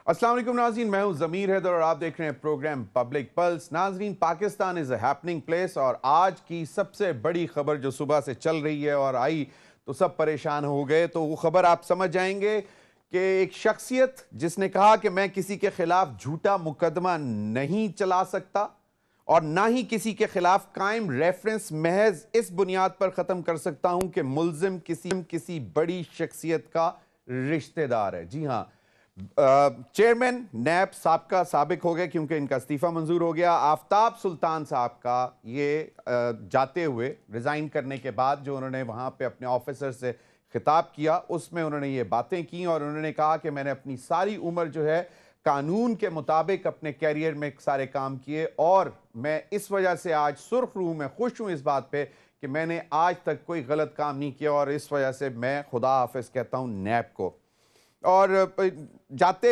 अस्सलाम वालेकुम नाज़रीन, मैं हूं ज़मीर हैदर और आप देख रहे हैं प्रोग्राम पब्लिक पल्स। नाज़रीन, Pakistan is a happening place और आज की सबसे बड़ी खबर जो सुबह से चल रही है और आई तो सब परेशान हो गए। तो वो खबर आप समझ जाएंगे कि एक शख्सियत जिसने कहा कि मैं किसी के खिलाफ झूठा मुकदमा नहीं चला सकता और ना ही किसी के खिलाफ कायम रेफरेंस महज इस बुनियाद पर ख़त्म कर सकता हूं कि मुल्जिम किसी बड़ी शख्सियत का रिश्तेदार है। जी हाँ, चेयरमैन नैब साबका साबिक हो गए क्योंकि इनका इस्तीफा मंजूर हो गया। आफ्ताब सुल्तान साहब का ये जाते हुए रिज़ाइन करने के बाद जो उन्होंने वहाँ पे अपने ऑफिसर से खिताब किया उसमें उन्होंने ये बातें की और उन्होंने कहा कि मैंने अपनी सारी उम्र जो है कानून के मुताबिक अपने कैरियर में सारे काम किए और मैं इस वजह से आज सुर्ख रूह में खुश हूँ इस बात पे कि मैंने आज तक कोई गलत काम नहीं किया और इस वजह से मैं खुदा हाफिज कहता हूँ नैब को। और जाते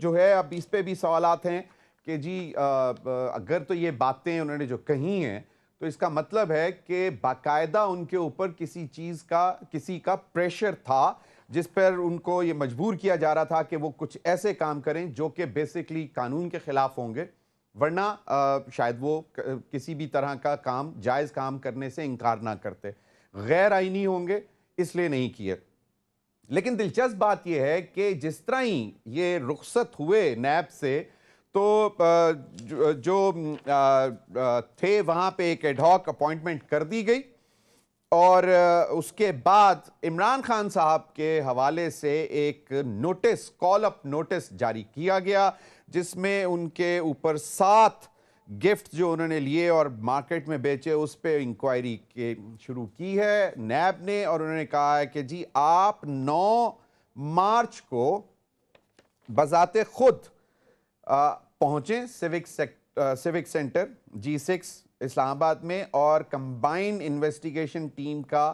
जो है अब इस पे भी सवालात हैं कि जी अगर तो ये बातें उन्होंने जो कही हैं तो इसका मतलब है कि बाकायदा उनके ऊपर किसी का प्रेशर था जिस पर उनको ये मजबूर किया जा रहा था कि वो कुछ ऐसे काम करें जो कि बेसिकली कानून के खिलाफ होंगे, वरना शायद वो किसी भी तरह का काम जायज़ काम करने से इनकार ना करते, गैर आईनी होंगे इसलिए नहीं किए। लेकिन दिलचस्प बात यह है कि जिस तरह ही ये रुखसत हुए नैब से तो थे वहाँ पे एक एडहॉक अपॉइंटमेंट कर दी गई और उसके बाद इमरान खान साहब के हवाले से एक नोटिस, कॉल अप नोटिस जारी किया गया जिसमें उनके ऊपर 7 गिफ्ट जो उन्होंने लिए और मार्केट में बेचे उस पर इंक्वायरी के शुरू की है नैब ने और उन्होंने कहा है कि जी आप 9 मार्च को बजाते खुद पहुंचें सिविक सेंटर G6 इस्लामाबाद में और कंबाइंड इन्वेस्टिगेशन टीम का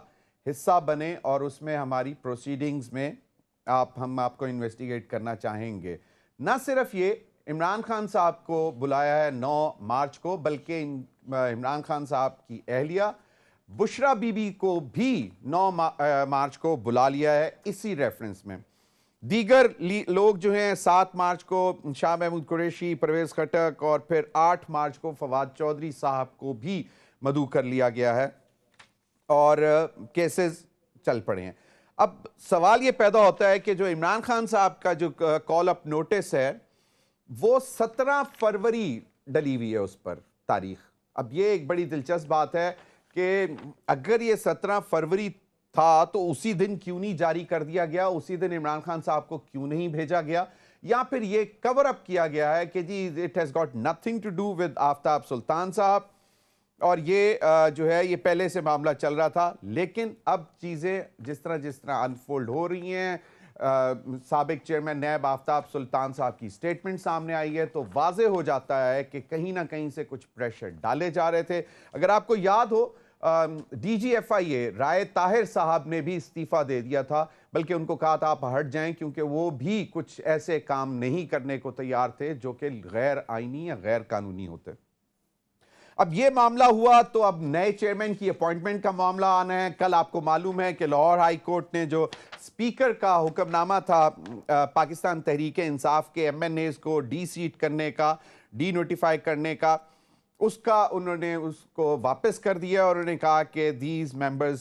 हिस्सा बने और उसमें हमारी प्रोसीडिंग्स में हम आपको इन्वेस्टिगेट करना चाहेंगे। ना सिर्फ ये इमरान खान साहब को बुलाया है 9 मार्च को, बल्कि इमरान खान साहब की अहलिया बुशरा बीबी को भी 9 मार्च को बुला लिया है इसी रेफरेंस में। दीगर लोग जो हैं 7 मार्च को शाह महमूद कुरैशी, परवेज़ खटक और फिर 8 मार्च को फवाद चौधरी साहब को भी मदऊ कर लिया गया है और केसेस चल पड़े हैं। अब सवाल ये पैदा होता है कि जो इमरान खान साहब का जो कॉल अप नोटिस है वो 17 फरवरी डली हुई है उस पर तारीख। अब ये एक बड़ी दिलचस्प बात है कि अगर ये 17 फरवरी था तो उसी दिन क्यों नहीं जारी कर दिया गया, उसी दिन इमरान खान साहब को क्यों नहीं भेजा गया, या फिर ये कवर अप किया गया है कि जी it has got nothing to do with Aftab Sultan साहब और ये जो है ये पहले से मामला चल रहा था। लेकिन अब चीज़ें जिस तरह अनफोल्ड हो रही हैं, साबिक चेयरमैन नैब आफ्ताब सुल्तान साहब की स्टेटमेंट सामने आई है तो वाज़े हो जाता है कि कहीं ना कहीं से कुछ प्रेशर डाले जा रहे थे। अगर आपको याद हो DGFIA राय ताहिर साहब ने भी इस्तीफा दे दिया था, बल्कि उनको कहा था आप हट जाएं क्योंकि वो भी कुछ ऐसे काम नहीं करने को तैयार थे जो कि गैर आईनी या गैर कानूनी होते। अब ये मामला हुआ तो अब नए चेयरमैन की अपॉइंटमेंट का मामला आना है। कल आपको मालूम है कि लाहौर हाई कोर्ट ने जो स्पीकर का हुक्मनामा था पाकिस्तान तहरीक इंसाफ के MNAs को डी सीट करने का, डी नोटिफाई करने का, उसका उन्होंने उसको वापस कर दिया और उन्होंने कहा कि these members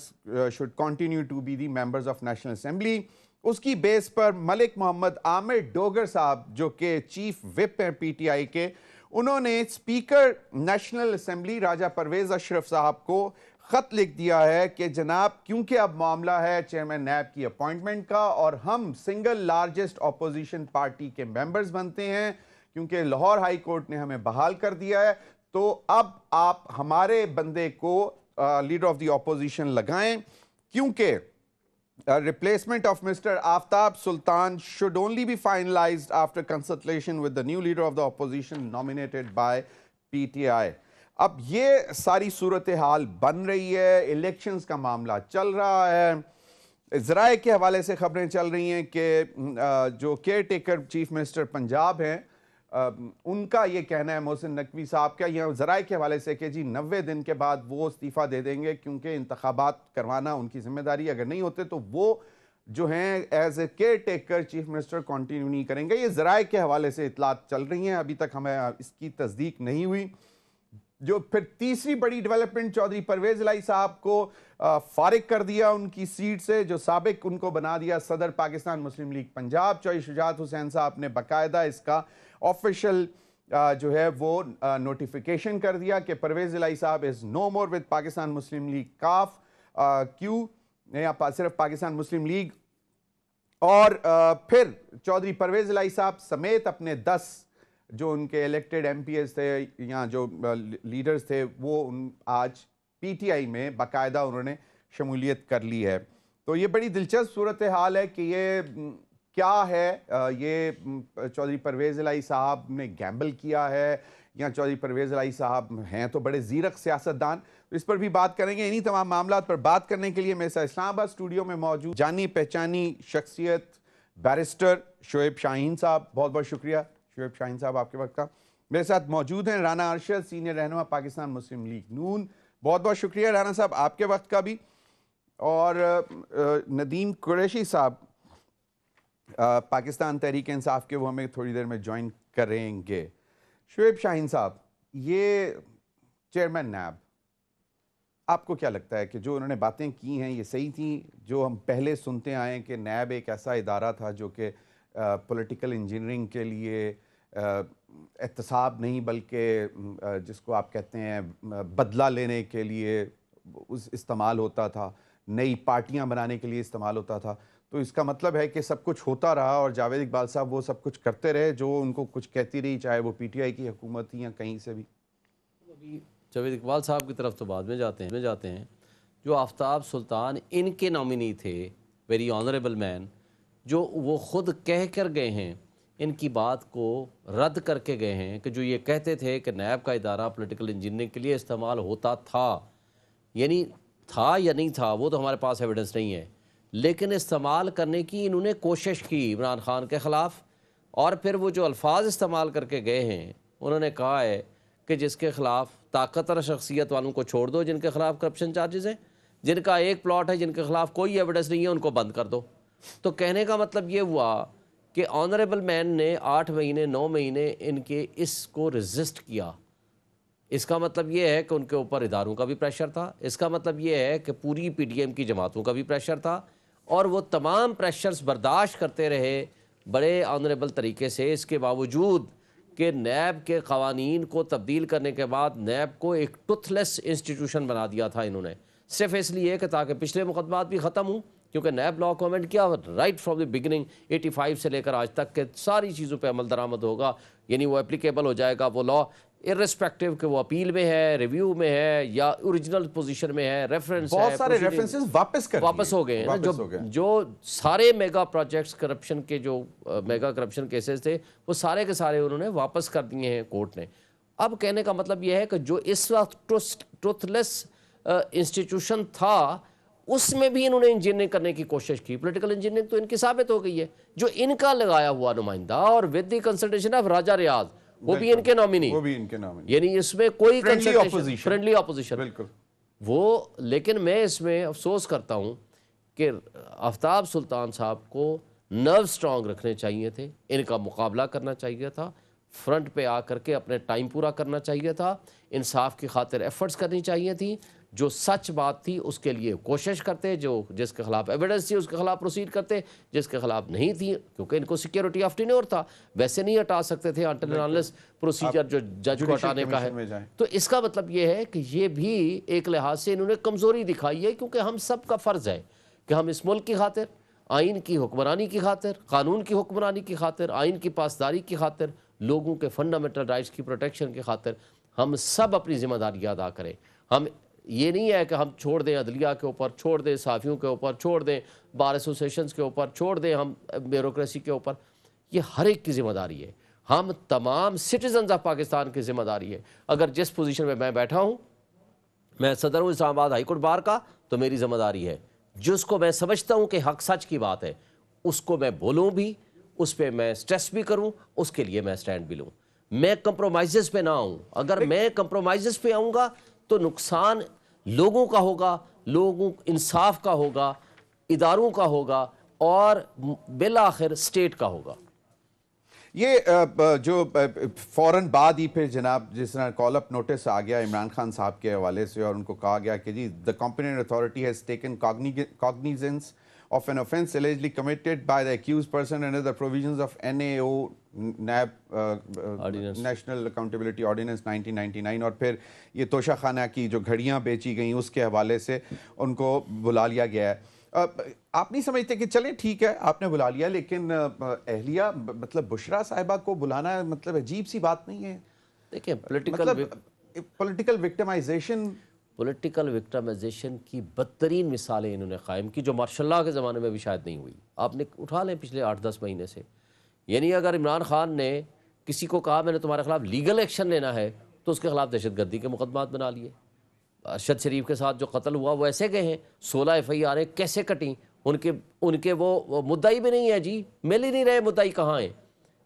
should continue to be the members of national assembly. उसकी बेस पर मलिक मोहम्मद आमिर डोगर साहब जो कि चीफ विप हैं PTI के, उन्होंने स्पीकर नेशनल असेंबली राजा परवेज अशरफ साहब को खत लिख दिया है कि जनाब क्योंकि अब मामला है चेयरमैन नैब की अपॉइंटमेंट का और हम सिंगल लार्जेस्ट ऑपोजिशन पार्टी के मेंबर्स बनते हैं क्योंकि लाहौर हाई कोर्ट ने हमें बहाल कर दिया है, तो अब आप हमारे बंदे को लीडर ऑफ द ऑपोजिशन लगाएं क्योंकि replacement of Mr. Aftab Sultan should only be finalized after consultation with the new leader of the opposition nominated by PTI. अब ये सारी सूरत हाल बन रही है, इलेक्शंस का मामला चल रहा है, ज़राए के हवाले से खबरें चल रही हैं कि जो care taker chief minister Punjab हैं उनका ये कहना है मोहसिन नकवी साहब का यह ज़राए के हवाले से कि जी 90 दिन के बाद वो इस्तीफ़ा दे देंगे क्योंकि इंतखाबात करवाना उनकी जिम्मेदारी, अगर नहीं होते तो वो जो हैं as a caretaker chief minister continue नहीं करेंगे। ये ज़राए के हवाले से इतलात चल रही हैं, अभी तक हमें इसकी तस्दीक नहीं हुई। जो फिर तीसरी बड़ी डेवलपमेंट, चौधरी परवेज इलाही साहब को फारिग कर दिया उनकी सीट से, जो साबिक उनको बना दिया सदर पाकिस्तान मुस्लिम लीग पंजाब। चौधरी शुजात हुसैन साहब ने बाकायदा इसका ऑफिशियल जो है वो नोटिफिकेशन कर दिया कि परवेज इलाही साहब is no more with Pakistan Muslim League काफ, क्यू या सिर्फ पाकिस्तान मुस्लिम लीग। और फिर चौधरी परवेज इलाही साहब समेत अपने 10 जो उनके इलेक्टेड एमपीएस थे या जो लीडर्स थे, वो आज पीटीआई में बाकायदा उन्होंने शमूलियत कर ली है। तो ये बड़ी दिलचस्प सूरत हाल है कि ये क्या है, ये चौधरी परवेज इलाही साहब ने गैम्बल किया है या चौधरी परवेज इलाही साहब हैं तो बड़े ज़ीरक सियासतदान। तो इस पर भी बात करेंगे। इन्हीं तमाम मामलात पर बात करने के लिए मेरे साथ इस्लामाबाद स्टूडियो में मौजूद जानी पहचानी शख्सियत बैरिस्टर शोएब शाहीन साहब, बहुत बहुत शुक्रिया शोएब शाहीन साहब आपके वक्त का। मेरे साथ मौजूद हैं राना अरशद, सीनियर रहनुमा पाकिस्तान मुस्लिम लीग नून, बहुत बहुत शुक्रिया राना साहब आपके वक्त का भी। और नदीम कुरैशी साहब पाकिस्तान तहरीक इंसाफ के, वो हमें थोड़ी देर में ज्वाइन करेंगे। शोएब शाहीन साहब, ये चेयरमैन नैब, आपको क्या लगता है कि जो उन्होंने बातें की हैं ये सही थी? जो हम पहले सुनते आए कि नैब एक ऐसा इदारा था जो कि पॉलिटिकल इंजीनियरिंग के लिए एहतसाब नहीं बल्कि जिसको आप कहते हैं बदला लेने के लिए उस इस्तेमाल होता था, नई पार्टियां बनाने के लिए इस्तेमाल होता था। तो इसका मतलब है कि सब कुछ होता रहा और जावेद इकबाल साहब वो सब कुछ करते रहे जो उनको कुछ कहती रही, चाहे वो पीटीआई की हुकूमत थी या कहीं से भी। अभी जावेद इकबाल साहब की तरफ तो बाद में जाते हैं। जो आफ्ताब सुल्तान इनके नॉमिनी थे, वेरी ऑनरेबल मैन, जो वो खुद कह कर गए हैं, इनकी बात को रद्द करके गए हैं कि जो ये कहते थे कि नैब का इदारा पॉलिटिकल इंजीनियरिंग के लिए इस्तेमाल होता था, यानी था या नहीं था वो तो हमारे पास एविडेंस नहीं है, लेकिन इस्तेमाल करने की इन्होंने कोशिश की इमरान खान के ख़िलाफ़। और फिर वो जो अल्फाज इस्तेमाल करके गए हैं, उन्होंने कहा है कि जिसके ख़िलाफ़ ताकतवर शख्सियत वालों को छोड़ दो, जिनके ख़िलाफ़ करप्शन चार्जेस हैं, जिनका एक प्लॉट है, जिनके ख़िलाफ़ कोई एविडेंस नहीं है, उनको बंद कर दो। तो कहने का मतलब ये हुआ कि ऑनरेबल मैन ने 8 महीने 9 महीने इनके इसको रजिस्ट किया। इसका मतलब ये है कि उनके ऊपर इदारों का भी प्रेशर था, इसका मतलब ये है कि पूरी पीडीएम की जमातों का भी प्रेशर था, और वो तमाम प्रेशर्स बर्दाश्त करते रहे बड़े ऑनरेबल तरीके से। इसके बावजूद कि नैब के क़वानीन को तब्दील करने के बाद नैब को एक टुथलेस इंस्टीट्यूशन बना दिया था इन्होंने, सिर्फ इसलिए कि ताकि पिछले मुकदमात भी ख़त्म हों, क्योंकि नैब लॉ को अमेंड किया राइट फ्रॉम द बिगिनिंग 85 से लेकर आज तक के सारी चीज़ों पे अमल दरामद होगा, यानी वो एप्लीकेबल हो जाएगा वो लॉ, इर्रेस्पेक्टिव कि वो अपील में है, रिव्यू में है या ओरिजिनल पोजीशन में है, रेफरेंस बहुत सारे रेफरेंसेस वापस हो गए हैं ना। जो सारे मेगा प्रोजेक्ट्स करप्शन के जो मेगा करप्शन केसेस थे वो सारे के सारे उन्होंने वापस कर दिए हैं कोर्ट ने। अब कहने का मतलब यह है कि जो इस वक्त ट्रुथलेस इंस्टीट्यूशन था उसमें भी इन्होंने इंजीनियरिंग करने की कोशिश की। पॉलिटिकल इंजीनियरिंग तो इनकी साबित हो गई है। जो इनका लगाया हुआ नुमाइंदा और विद द कंसल्टेशन ऑफ राजा रियाज, वो भी इनके नॉमिनी, यानी इसमें कोई फ्रेंडली ऑपोजिशन बिल्कुल वो। लेकिन मैं इसमें अफसोस करता हूं कि आफ्ताब सुल्तान साहब को नर्व स्ट्रांग रखने चाहिए थे, इनका मुकाबला करना चाहिए था, फ्रंट पे आकर के अपने टाइम पूरा करना चाहिए था, इंसाफ की खातिर एफर्ट्स करनी चाहिए थी, जो सच बात थी उसके लिए कोशिश करते, जो जिसके खिलाफ एविडेंस थी उसके खिलाफ प्रोसीड करते, जिसके खिलाफ नहीं थी, क्योंकि इनको सिक्योरिटी ऑफ टेन्योर था, वैसे नहीं हटा सकते थे अनटिल एंड अनलेस प्रोसीजर जो जज को हटाने का है। तो इसका मतलब ये है कि ये भी एक लिहाज से इन्होंने कमज़ोरी दिखाई है, क्योंकि हम सब का फ़र्ज़ है कि हम इस मुल्क की खातिर, आइन की हुक्मरानी की खातिर, कानून की हुक्मरानी की खातिर, आइन की पासदारी की खातिर, लोगों के फंडामेंटल राइट्स की प्रोटेक्शन की खातिर हम सब अपनी जिम्मेदारी अदा करें। हम ये नहीं है कि हम छोड़ दें अदलिया के ऊपर, छोड़ दें सहाफ़ियों के ऊपर, छोड़ दें बार एसोसिएशंस के ऊपर, छोड़ दें हम ब्यूरोक्रेसी के ऊपर। ये हर एक की जिम्मेदारी है, हम तमाम सिटीजन्स ऑफ पाकिस्तान की जिम्मेदारी है। अगर जिस पोजीशन में मैं बैठा हूँ, मैं सदर हूँ इस्लामाबाद हाई कोर्ट बार का, तो मेरी जिम्मेदारी है जिसको मैं समझता हूँ कि हक सच की बात है उसको मैं बोलूँ भी, उस पर मैं स्ट्रेस भी करूँ, उसके लिए मैं स्टैंड भी लूँ, मैं कंप्रोमाइज़ पे ना आऊँ। अगर मैं कंप्रोमाइज़ पे आऊँगा तो नुकसान लोगों का होगा, लोगों इंसाफ का होगा, इदारों का होगा, और बिल आखिर स्टेट का होगा। ये जो फौरन बाद ही फिर जनाब जिस तरह कॉल अप नोटिस आ गया इमरान खान साहब के हवाले से और उनको कहा गया कि जी the competent authority has taken cognizance of an offence allegedly committed by the accused person under the provisions of NAO NAB National Accountability Ordinance 1999 और फिर ये तोशा खाना की जो घड़ियां बेची गई उसके हवाले से उनको बुला लिया गया है। आप नहीं समझते कि चलें ठीक है आपने बुला लिया, लेकिन अहलिया मतलब बुशरा साहिबा को बुलाना मतलब अजीब सी बात नहीं है? देखिए पॉलिटिकल विक्टिमाइजेशन, पॉलिटिकल विक्टिमाइजेशन की बदतरीन मिसालें इन्होंने कायम की जो मार्शल के ज़माने में भी शायद नहीं हुई। आपने उठा लें पिछले 8-10 महीने से, यानी अगर इमरान खान ने किसी को कहा मैंने तुम्हारे खिलाफ लीगल एक्शन लेना है तो उसके खिलाफ दहशतगर्दी के मुकदमात बना लिए। अरशद शरीफ के साथ जो कत्ल हुआ वो ऐसे गए हैं, 16 FIR कैसे कटी, उनके वो मुद्दाई भी नहीं है जी, मिल ही नहीं रहे मुद्दाई कहाँ हैं,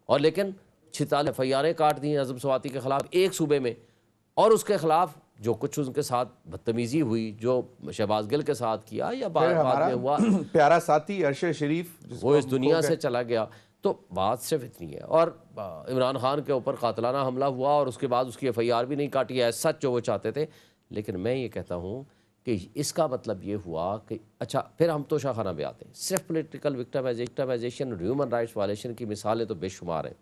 और लेकिन 46 FIR काट दी नज़म स्वाति के खिलाफ एक सूबे में, और उसके खिलाफ जो कुछ उनके साथ बदतमीजी हुई जो शहबाज गिल के साथ किया या बाद में हुआ प्यारा साथी अरशद शरीफ वो इस दुनिया से चला गया। तो बात सिर्फ इतनी है, और इमरान खान के ऊपर कातलाना हमला हुआ और उसके बाद उसकी FIR भी नहीं काटी है सच जो वो चाहते थे। लेकिन मैं ये कहता हूँ कि इसका मतलब ये हुआ कि अच्छा फिर हम तोशा खाना पे आते हैं। सिर्फ पॉलिटिकल विक्टिमाइजेशन और ह्यूमन राइट्स वायलेशन की मिसालें तो बेशुमार हैं,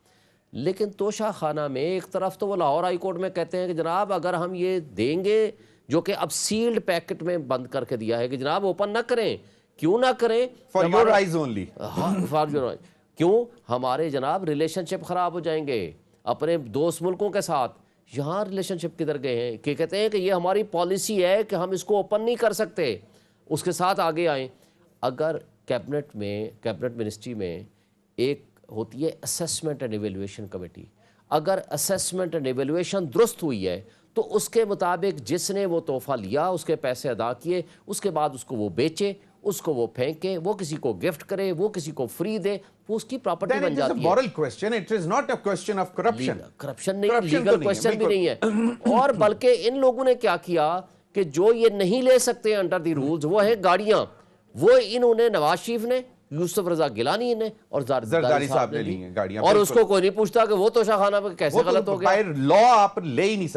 लेकिन तोशा खाना में एक तरफ तो वो लाहौर हाई कोर्ट में कहते हैं कि जनाब अगर हम ये देंगे जो कि अब सील्ड पैकेट में बंद करके दिया है कि जनाब ओपन ना करें, क्यों ना करें, for your eyes only, for your eyes, क्यों हमारे जनाब रिलेशनशिप ख़राब हो जाएंगे अपने दोस्त मुल्कों के साथ। यहाँ रिलेशनशिप किधर गए हैं कि कहते हैं कि ये हमारी पॉलिसी है कि हम इसको ओपन नहीं कर सकते, उसके साथ आगे आएँ। अगर कैबिनेट मिनिस्ट्री में एक होती है असेसमेंट एंड एवेल्युएशन कमेटी, अगर असेसमेंट एंड एवेल्युएशन दुरुस्त हुई है तो उसके मुताबिक जिसने वो तोहफा लिया उसके पैसे अदा किए, उसके बाद उसको वो बेचे, उसको वो फेंके, वो किसी को गिफ्ट करे, वो किसी को फ्री दे, वो उसकी प्रॉपर्टी बन जाती है। Moral question, it is not a question of corruption. Corruption नहीं, लीगल क्वेश्चन भी नहीं है। और बल्कि इन लोगों ने क्या किया कि जो ये नहीं ले सकते अंडर द रूल्स वो है गाड़ियां, वो इन्होंने नवाज शरीफ ने, यूसुफ रजा गिलानी ने और जरदारी साहब ने ली गाड़ियां, और उसको कोई नहीं पूछता कि वो तोशा खाना पे कैसे गलत हो गया। लॉ आप ले ही नहीं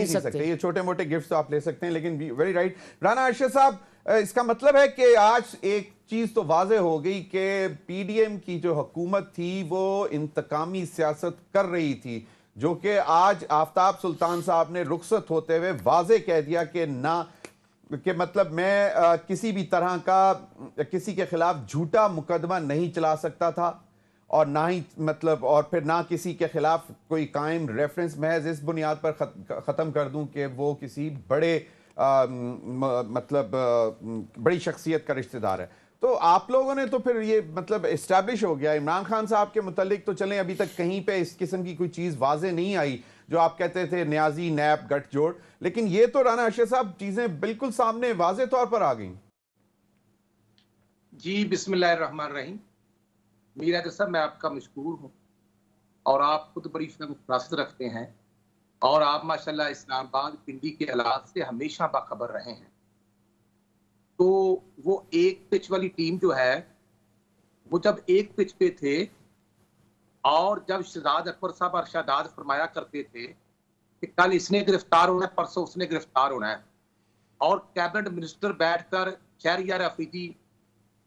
सकते, ये छोटे मोटे गिफ्ट्स तो आप ले सकते हैं, लेकिन वेरी राइट राना अरशद साहब, इसका मतलब है कि आज एक चीज तो वाज़ेह हो गई कि PDM की जो हुकूमत थी वो इंतकामी सियासत कर रही थी, जो कि आज आफ्ताब सुल्तान साहब ने रुखसत होते हुए वाज़ेह कह दिया कि ना, कि मतलब मैं किसी भी तरह का किसी के खिलाफ झूठा मुकदमा नहीं चला सकता था, और ना ही मतलब और फिर ना किसी के खिलाफ कोई कायम रेफरेंस महज इस बुनियाद पर ख़त्म कर दूं कि वो किसी बड़े मतलब बड़ी शख्सियत का रिश्तेदार है। तो आप लोगों ने तो फिर ये मतलब इस्टेब्लिश हो गया। इमरान खान साहब के मुतालिक तो चलें अभी तक कहीं पे इस किस्म की कोई चीज़ वाज़े नहीं आई जो आप कहते थे न्याजी नैब गठजोड़, लेकिन ये तो राना अरशद साहब चीजें बिल्कुल सामने वाज़े तौर पर आ गई। जी बिस्मिल्लाहिर्रहमानिर्रहीम। मीरा तो साहब मैं आपका मशकूर हूँ, और आप खुद बड़ी फरासत रखते हैं, और आप माशाल्लाह इस्लामाबाद पिंडी के हालात से हमेशा बाखबर रहे हैं। तो वो एक पिच वाली टीम जो है वो जब एक पिच पे थे, और जब शहजाद अकबर साहब और शहजाद फरमाया करते थे कि कल इसने गिरफ्तार होना है, परसों उसने गिरफ्तार होना है, और कैबिनेट मिनिस्टर बैठकर शहरियार अफरीदी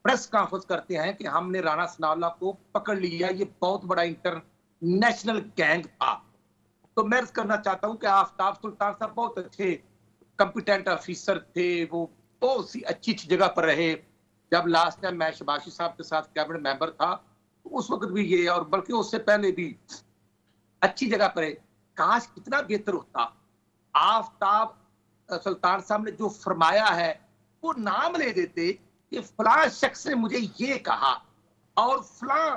प्रेस कॉन्फ्रेंस करते हैं कि हमने राणा सनाउल्लाह को पकड़ लिया, ये बहुत बड़ा इंटरनेशनल गैंग था। तो मैं अर्ज करना चाहता हूं कि आफ्ताब सुल्तान साहब बहुत अच्छे कंपिटेंट ऑफिसर थे, वो बहुत सी अच्छी जगह पर रहे। जब लास्ट टाइम मैं शबाशी साहब के साथ कैबिनेट मेंबर था तो उस वक्त भी ये, और बल्कि उससे पहले भी अच्छी जगह पर है। काश कितना बेहतर होता, आफ्ताब सुल्तान साहब ने जो फरमाया है वो नाम ले देते कि फलां शख्स ने मुझे ये कहा, और फलां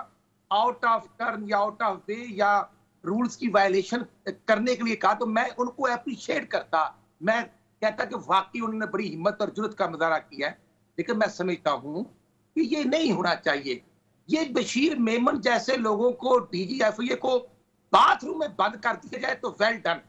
आउट ऑफ टर्न या आउट ऑफ वे या रूल्स की वायलेशन करने के लिए कहा, तो मैं उनको अप्रिशिएट करता। मैं कहता कि वाकई उन्होंने बड़ी हिम्मत और जुर्रत का मुजाहरा किया है। लेकिन मैं समझता हूं कि ये नहीं होना चाहिए। ये बशीर मेमन जैसे लोगों को DGFA को बाथरूम में बंद कर दिया जाए तो वेल डन,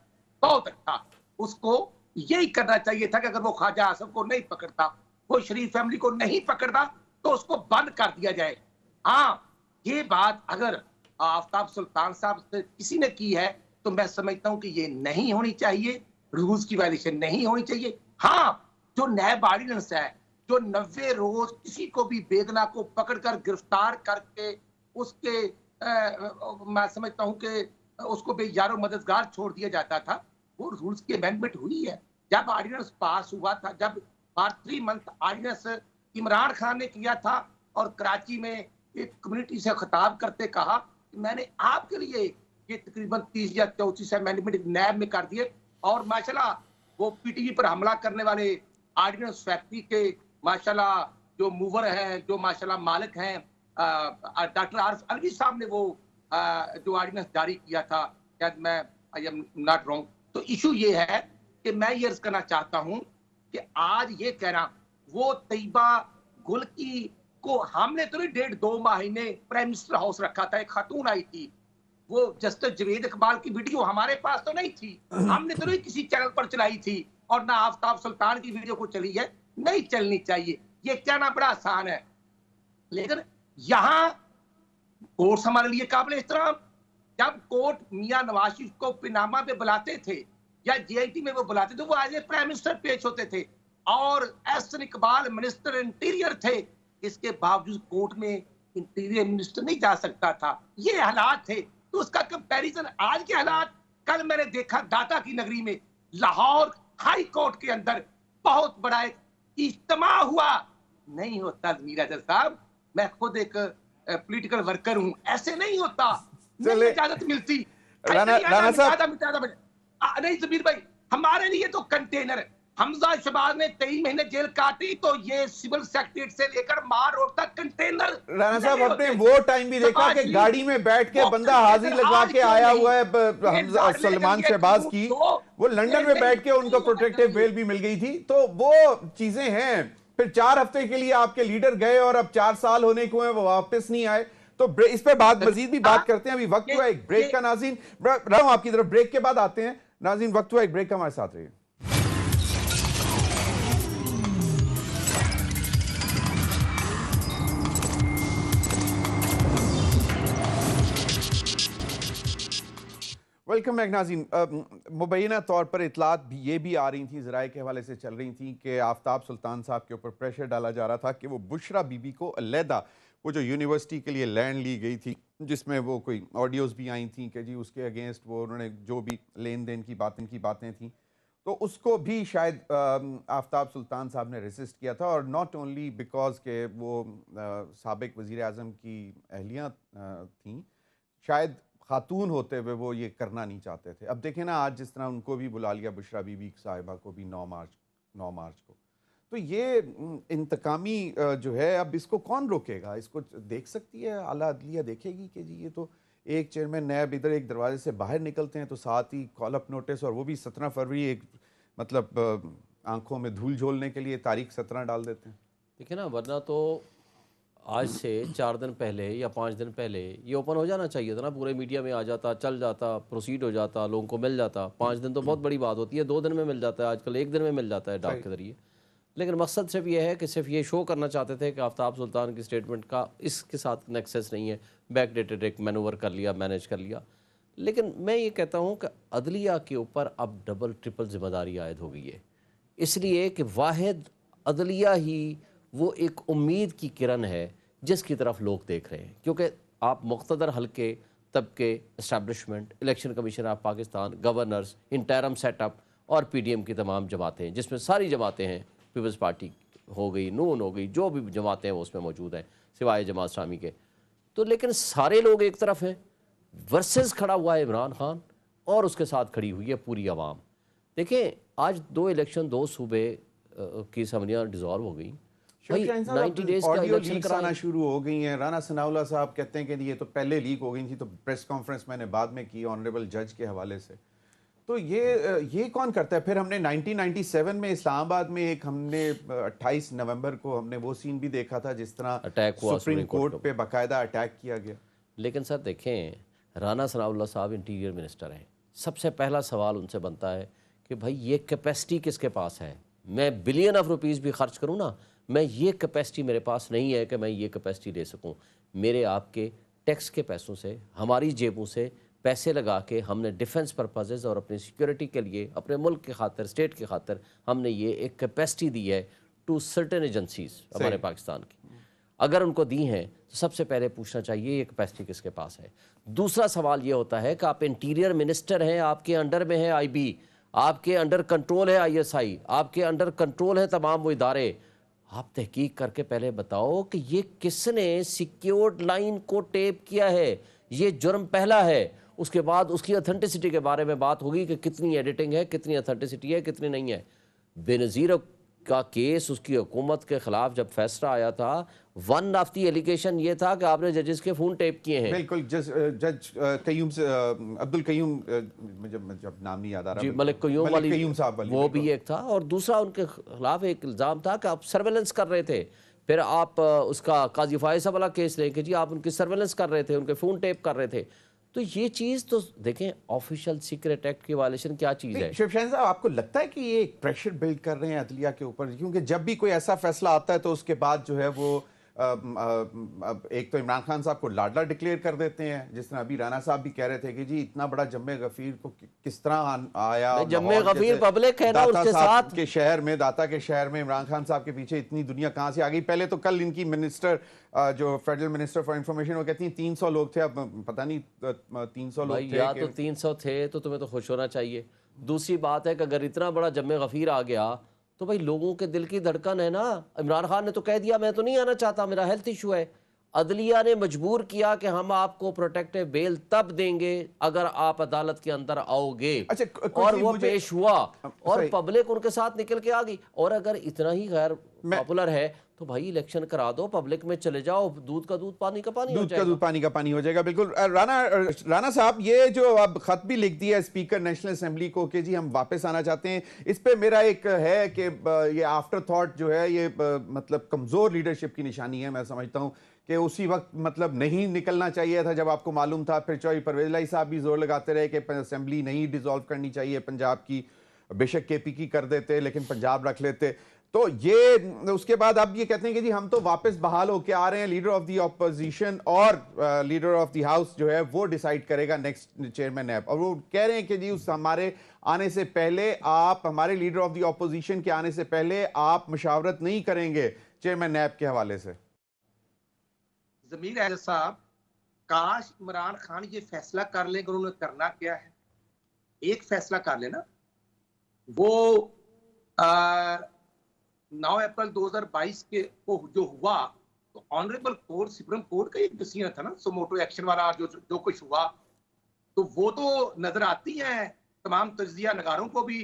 बहुत अच्छा। उसको यही करना चाहिए था कि अगर वो ख्वाजा आसिफ को नहीं पकड़ता, वो शरीफ फैमिली को नहीं पकड़ता, तो उसको बंद कर दिया जाए। हाँ, ये बात अगर आफ्ताब सुल्तान साहब से किसी ने की है तो मैं समझता हूं कि ये नहीं होनी चाहिए, रूल्स की वायलेशन नहीं होनी चाहिए। हाँ, जो नैब ऑर्डिनेंस है, जो 90 रोज किसी को भी बेगना को पकड़कर गिरफ्तार करके उसके मैं समझता हूं कि उसको बेयारो मददगार छोड़ दिया जाता था, वो रूल्स की अमेंडमेंट हुई है। जब ऑर्डिनेंस पास हुआ था, जब for 3 month ordinance Imran Khan ने किया था और कराची में एक कम्युनिटी से खिताब करते कहा कि मैंने आपके लिए ये तकरीबन 30 या 34 अमेंडमेंट नैब में कर दिए, और माशाल्लाह वो पीटीवी पर हमला करने वाले ऑर्डिनेंस फैक्ट्री के माशाल्लाह जो मूवर हैं, जो माशाल्लाह मालिक हैं, डॉक्टर आरिफ अलवी साहब ने वो जो ऑर्डिनेंस जारी किया था, शायद मैं आई एम नॉट रॉन्ग। तो इशू ये है कि मैं ये अर्ज करना चाहता हूं कि आज ये कहना वो तैयबा गुल की को हमने तो नहीं 1.5-2 महीने प्राइम मिनिस्टर हाउस रखा था, एक खातून आई थी, वो जस्टिस जवेद इकबाल की वीडियो हमारे पास तो नहीं थी, हमने तो नहीं किसी चैनल पर चलाई थी, और ना आफ्ताब सुल्तान की वीडियो को चली है, नहीं चलनी चाहिए। ये कहना बड़ा आसान है, लेकिन यहाँ कोर्ट हमारे लिए काबिल एहतराम। जब कोर्ट मियां नवाज शरीफ को पिनामा पे बुलाते थे या जेआईटी में वो बुलाते थे, वो एज ए प्राइम मिनिस्टर पेश होते थे, और एहसन इकबाल मिनिस्टर इंटीरियर थे। इसके बावजूद कोर्ट में इंटीरियर मिनिस्टर नहीं जा सकता था। ये हालात थे, तो उसका कंपैरिजन आज के हालात। कल मैंने देखा दाता की नगरी में लाहौर हाई कोर्ट के अंदर बहुत बड़ा एक इज्तिमा हुआ। नहीं होता ज़मीर अजहर साहब, मैं खुद एक पॉलिटिकल वर्कर हूं, ऐसे नहीं होता, नहीं इजाजत मिलती। राणा साहब, नहीं ज़मीर भाई, हमारे लिए तो कंटेनर हमजा शहबाज ने 23 महीने जेल काटी, तो ये सिविल सेक्रेटरीट से लेकर मार रोड तक कंटेनर। राणा साहब, अपने वो टाइम भी देखा कि गाड़ी में बैठ के बंदा हाजिर लगा के आया हुआ है सलमान शहबाज की, वो लंदन में बैठ के उनको प्रोटेक्टिव बेल भी मिल गई थी। तो वो चीजें हैं। फिर 4 हफ्ते के लिए आपके लीडर गए और अब 4 साल होने को है, वो वापस नहीं आए। तो इस पर मजीद भी बात करते हैं। अभी वक्त हुआ एक ब्रेक का। नाज़रीन, रहा हूं आपकी तरफ, ब्रेक के बाद आते हैं। नाज़रीन, वक्त हुआ एक ब्रेक का, हमारे साथ रहिए। वेलकम बैक नाज़रीन। मुबैना तौर पर इतलात भी ये भी आ रही थी, ज़राए के हवाले से चल रही थी कि आफ्ताब सुल्तान साहब के ऊपर प्रेशर डाला जा रहा था कि वो बुशरा बीबी को अलहदा, वो जो यूनिवर्सिटी के लिए लैंड ली गई थी, जिसमें वो कोई ऑडियोज़ भी आई थी कि जी उसके अगेंस्ट वो उन्होंने जो भी लेन देन की बातें थी, तो उसको भी शायद आफ्ताब सुल्तान साहब ने रेसिस्ट किया था। और नॉट ओनली बिकॉज के वो साबिक वज़ीर आज़म की अहलियाँ थीं, शायद खातून होते हुए वो ये करना नहीं चाहते थे। अब देखें ना, आज जिस तरह उनको भी बुला लिया, बुशरा बीबी साहिबा को भी 9 मार्च को, तो ये इंतकामी जो है, अब इसको कौन रोकेगा? इसको देख सकती है आला अदलिया, देखेगी कि जी ये तो एक चेयरमैन नैब इधर एक दरवाजे से बाहर निकलते हैं तो साथ ही कॉल अप नोटिस, और वो भी 17 फरवरी, एक मतलब आंखों में धूल झोलने के लिए तारीख 17 डाल देते हैं। देखिए ना, वरना तो आज से 4 दिन पहले या 5 दिन पहले ये ओपन हो जाना चाहिए था ना, पूरे मीडिया में आ जाता, चल जाता, प्रोसीड हो जाता, लोगों को मिल जाता। 5 दिन तो बहुत बड़ी बात होती है, 2 दिन में मिल जाता है, आजकल 1 दिन में मिल जाता है डाक के जरिए। लेकिन मकसद सिर्फ ये है कि सिर्फ ये शो करना चाहते थे कि आफ्ताब सुल्तान की स्टेटमेंट का इसके साथ नेक्सेस नहीं है, बैक डेटेड एक मैनूवर कर लिया, मैनेज कर लिया। लेकिन मैं ये कहता हूँ कि अदलिया के ऊपर अब डबल ट्रिपल जिम्मेदारी आयद हो गई है, इसलिए कि वाहिद अदलिया ही वो एक उम्मीद की किरण है जिसकी तरफ लोग देख रहे हैं। क्योंकि आप मुख्तदर हल्के, तबके, establishment, election commission of Pakistan, governors, interim setup और पीडीएम की तमाम जमातें, जिसमें सारी जमातें हैं, पीपल्स पार्टी हो गई, नून हो गई, जो भी जमातें हैं वो उसमें मौजूद हैं सिवाय जमात इस्लामी के। तो लेकिन सारे लोग एक तरफ हैं, वर्सेस खड़ा हुआ है इमरान खान और उसके साथ खड़ी हुई है पूरी आवाम। देखें, आज 2 इलेक्शन 2 सूबे की असम्बलियाँ डिज़ोल्व हो गई, 90 डेज का इलेक्शन कराना शुरू हो गई हैं। राना सनाउल्लाह साहब कहते हैं कि ये तो पहले लीक हो गई थी, तो प्रेस कॉन्फ्रेंस मैंने बाद में की ऑनरेबल जज के हवाले से। तो ये कौन करता है? फिर हमने 1997 में इस्लामाबाद में एक हमने 28 नवंबर को हमने वो सीन भी देखा था जिस तरह अटैक हुआ सुप्रीम कोर्ट पे बाकायदा अटैक किया गया। लेकिन सर देखें, राना सनाउल्लाह साहब इंटीरियर मिनिस्टर हैं, सबसे पहला सवाल उनसे बनता है कि भाई ये कैपेसिटी किसके पास है? मैं बिलियन ऑफ रुपीज़ भी खर्च करूँ ना, मैं ये कैपेसिटी मेरे पास नहीं है कि मैं ये कैपेसिटी ले सकूं। मेरे आपके टैक्स के पैसों से, हमारी जेबों से पैसे लगा के हमने डिफेंस पर्पसेस और अपनी सिक्योरिटी के लिए, अपने मुल्क के खातिर, स्टेट के खातिर हमने ये एक कैपेसिटी दी है टू सर्टेन एजेंसीज हमारे पाकिस्तान की। अगर उनको दी हैं तो सबसे पहले पूछना चाहिए ये कैपेसिटी किसके पास है। दूसरा सवाल ये होता है कि आप इंटीरियर मिनिस्टर हैं, आपके अंडर में है आईबी, आपके अंडर कंट्रोल है आईएसआई, आपके अंडर कंट्रोल है तमाम वो इदारे। आप तहकीक करके पहले बताओ कि ये किसने सिक्योर्ड लाइन को टेप किया है। ये जुर्म पहला है। उसके बाद उसकी ऑथेंटिसिटी के बारे में बात होगी कि कितनी एडिटिंग है, कितनी ऑथेंटिसिटी है, कितनी नहीं है। बेनज़ीर का केस, उसकी हुकूमत के खिलाफ जब फैसला आया था, वन ऑफ द एलिगेशन ये था कि आपने जजेस के फोन टेप किए हैं। बिल्कुल, जज कयूम से अब्दुल कयूम, मुझे जब नाम नहीं याद आ रहा, जी मलिक कयूम वाली, साहब वाली, वो भी एक था। और दूसरा उनके खिलाफ एक इल्ज़ाम था कि आप सर्वेलेंस कर रहे थे। फिर आप उसका काजी फायसा वाला केस लें कि जी आप उनकी सर्वेलेंस कर रहे थे, उनके फ़ोन टेप कर रहे थे। तो ये चीज़ तो देखें, ऑफिशियल सीक्रेट एक्ट की वायलेशन क्या चीज़ है। शिवशरण साहब, आपको लगता है कि ये एक प्रेशर बिल्ड कर रहे हैं अदलिया के ऊपर? क्योंकि जब भी कोई ऐसा फैसला आता है तो उसके बाद जो है वो एक तो इमरान खान साहब को लाडला डिक्लेयर कर देते हैं, जिस तरह अभी राना साहब भी कह रहे थे कि जी इतना बड़ा जम्मे गफीर को किस तरह आया। जम्मे गफीर पब्लिक है ना उसके साथ के शहर में, दाता के शहर में इमरान खान साहब के पीछे इतनी दुनिया कहां से आ गई। पहले तो कल इनकी मिनिस्टर, जो फेडरल मिनिस्टर फॉर इंफॉर्मेशन, वो कहती हैं 300 लोग थे, अब पता नहीं 300 लोग थे या तो 300 थे तो तुम्हें तो खुश होना चाहिए। दूसरी बात है कि अगर इतना बड़ा जम्मे गफीर आ गया तो भाई लोगों के दिल की धड़कन है ना। इमरान खान ने तो कह दिया मैं तो नहीं आना चाहता, मेरा हेल्थ इशू है। अदलिया ने मजबूर किया कि हम आपको प्रोटेक्टिव बेल तब देंगे अगर आप अदालत के अंदर आओगे। अच्छा, और वो पेश हुआ और पब्लिक उनके साथ निकल के आ गई। और अगर इतना ही गैर पॉपुलर है तो भाई इलेक्शन करा दो, पब्लिक में चले जाओ, दूध का दूध पानी का पानी हो जाएगा। दूध का दूध पानी का पानी हो जाएगा। बिल्कुल। राना साहब, ये जो अब खत भी लिख दिया स्पीकर नेशनल असेंबली को कि जी हम वापस आना चाहते हैं, इस पे मेरा एक है कि ये आफ्टर थॉट जो है ये मतलब कमजोर लीडरशिप की निशानी है। मैं समझता हूं कि उसी वक्त मतलब नहीं निकलना चाहिए था जब आपको मालूम था। फिर चौधरी परवेज इलाही साहब भी जोर लगाते रहे कि असेंबली नहीं डिसॉल्व करनी चाहिए पंजाब की, बेशक केपी की कर देते लेकिन पंजाब रख लेते। तो ये उसके बाद अब ये कहते हैं कि जी हम तो वापस बहाल होके आ रहे हैं, लीडर ऑफ द ऑपोजिशन और लीडर ऑफ द हाउस जो है वो डिसाइड करेगा नेक्स्ट चेयरमैन नैब। और वो कह रहे हैं कि जी उस हमारे आने से पहले आप, हमारे लीडर ऑफ द ऑपोजिशन के आने से पहले आप मशावरत नहीं करेंगे चेयरमैन नैब के हवाले से। ज़मीर अहमद साहब, काश इमरान खान ये फैसला कर लें, उन्होंने करना क्या है, एक फैसला कर लेना। वो 9 अप्रैल 2022 के को जो हुआ तो ऑनरेबल कोर्ट, सुप्रीम कोर्ट का एक डिसीजन था ना, सुमोटो एक्शन वाला, जो कुछ हुआ, तो वो तो नजर आती है तमाम तजिया नगारों को भी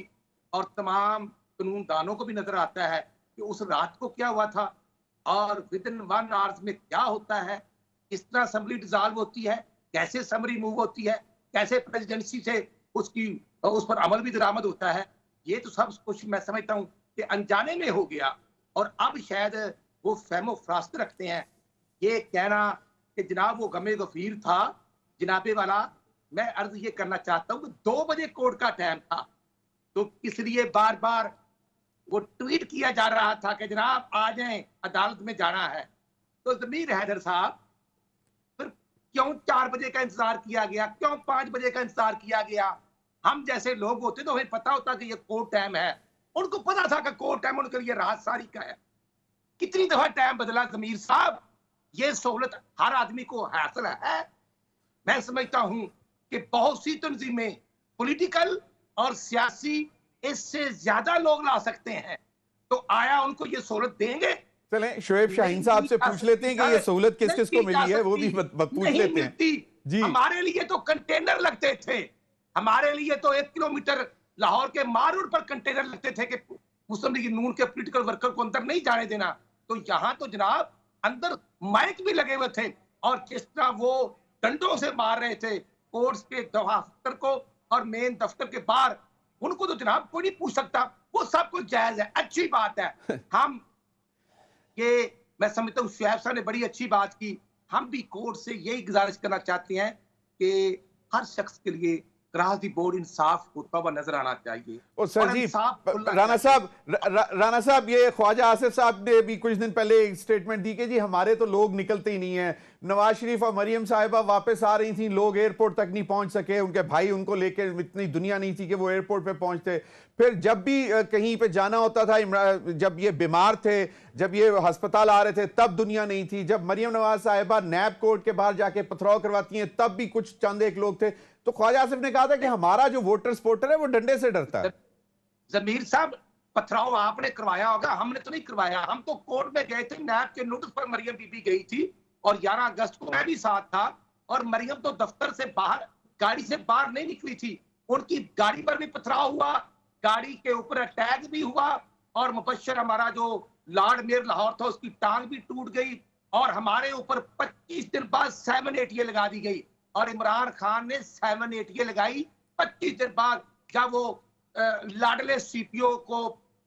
और तमाम कानूनदानों को भी नजर आता है कि उस रात को क्या हुआ था और विद इन 1 आवर्स में क्या होता है, किस तरह असेंबली डिसॉल्व होती है, कैसे समरी मूव होती है, कैसे प्रेसिडेंसी से उस पर अमल भी दरामद होता है। ये तो सब कुछ मैं समझता हूँ कि अनजाने में हो गया। और अब शायद वो फहमो फरास्त रखते हैं ये कहना कि जनाब वो गमे गफीर था। जनाबे वाला, मैं अर्ज ये करना चाहता हूँ कि 2 बजे कोर्ट का टाइम था, तो इसलिए बार बार वो ट्वीट किया जा रहा था कि जनाब आ जाएं, अदालत में जाना है। तो ज़मीर हैदर साहब, फिर क्यों 4 बजे का इंतजार किया गया, क्यों 5 बजे का इंतजार किया गया? हम जैसे लोग होते तो हमें पता होता कि ये कोर्ट टाइम है। उनको पता था कि कोर्ट टाइम उनके लिए राहत सारी का है। कितनी दफा टाइम बदला ज़मीर साहब, ये सहूलत हर आदमी को हासिल है। मैं समझता हूं कि बहुत सी तंजीमें पॉलिटिकल और सियासी इससे ज्यादा लोग ला सकते हैं, तो आया उनको ये सहूलत देंगे। चलें शोएब शाहीन साहब से पूछ लेते हैं कि ये सहूलत किस किस को मिली है, वो भी पूछ लेते हैं जी। हमारे लिए तो कंटेनर लगते थे, हमारे लिए तो 1 किलोमीटर लाहौर के मार रोड पर कंटेनर लगते थे कि मुस्लिम लीग नून के पॉलिटिकल वर्कर को अंदर नहीं जाने देना। तो यहाँ तो जनाब अंदर माइक भी लगे हुए थे और जिस तरह वो डंडों से मार रहे थे कोर्ट्स के दफ्तर को और मेन दफ्तर के बाहर, उनको तो जनाब कोई नहीं पूछ सकता। वो सब कुछ जायज है, अच्छी बात है। हम ये मैं समझता हूँ शुएब साहब ने बड़ी अच्छी बात की। हम भी कोर्ट से यही गुजारिश करना चाहते हैं कि हर शख्स के लिए क्रॉस द बोर्ड इंसाफ होता हुआ नजर आना चाहिए। ओ सर और जी, इंसाफ खुलना राणा चाहिए। साहब, राणा साहब, ये ख्वाजा आसिफ साहब ने भी कुछ दिन पहले एक स्टेटमेंट दी कि जी हमारे तो लोग निकलते ही नहीं है। नवाज शरीफ और मरियम साहिबा वापस आ रही थी, लोग एयरपोर्ट तक नहीं पहुंच सके, उनके भाई उनको लेके, इतनी दुनिया नहीं थी कि वो एयरपोर्ट पे पहुंचते। फिर जब भी कहीं पे जाना होता था, जब ये बीमार थे, जब ये अस्पताल आ रहे थे, तब दुनिया नहीं थी। जब मरियम नवाज साहिबा नैब कोर्ट के बाहर जाके पथराव करवाती हैं, तब भी कुछ चंद एक लोग थे। तो ख्वाजा आसिफ ने कहा था कि हमारा जो वोटर सपोर्टर है वो डंडे से डरता है। जमीर साहब, पथराव आपने करवाया होगा, हमने तो नहीं करवाया। हम तो कोर्ट में गए थे, नैब के नोटिस पर मरियम बीबी गई थी और 11 अगस्त को मैं भी साथ था। और मरियम तो दफ्तर से बाहर, गाड़ी से बाहर नहीं निकली थी। उनकी गाड़ी पर भी पथराव हुआ, गाड़ी के ऊपर अटैक भी हुआ, और मुबश्शिर हमारा जो लॉर्ड मेयर लाहौर था उसकी टांग भी टूट गई, और हमारे ऊपर 25 दिन बाद 7-8 लगा दी गई। और इमरान खान ने 7-8 लगाई 25 दिन बाद, जब वो लाडले सीपीओ को,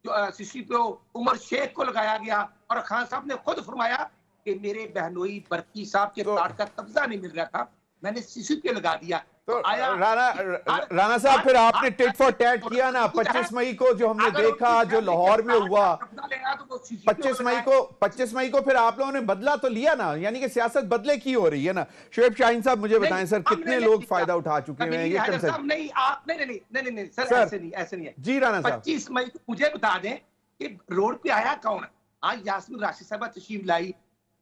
सीपीओ उमर शेख को लगाया गया। और खान साहब ने खुद फरमाया कि मेरे बहनोई बरकी साहब के कार्ड का कब्जा नहीं मिल रहा था, मैंने सीसीपीओ लगा दिया। तो राणा साहब, फिर आपने टिट फॉर टैट किया ना 25 मई को, जो हमने देखा, जो लाहौर में हुआ 25 मई को फिर आप लोगों ने बदला तो लिया ना, यानी कि सियासत बदले की हो रही है ना। शुएब शाहीन साहब, मुझे बताएं सर, कितने लोग फायदा उठा चुके हैं ये कंसेप्ट? नहीं, आप नहीं सर, ऐसे नहीं है जी। राणा साहब, 25 मई को मुझे बता दें कि रोड पे आया कौन? आज यास्मीन राशिद साहब तशरीफ लाई,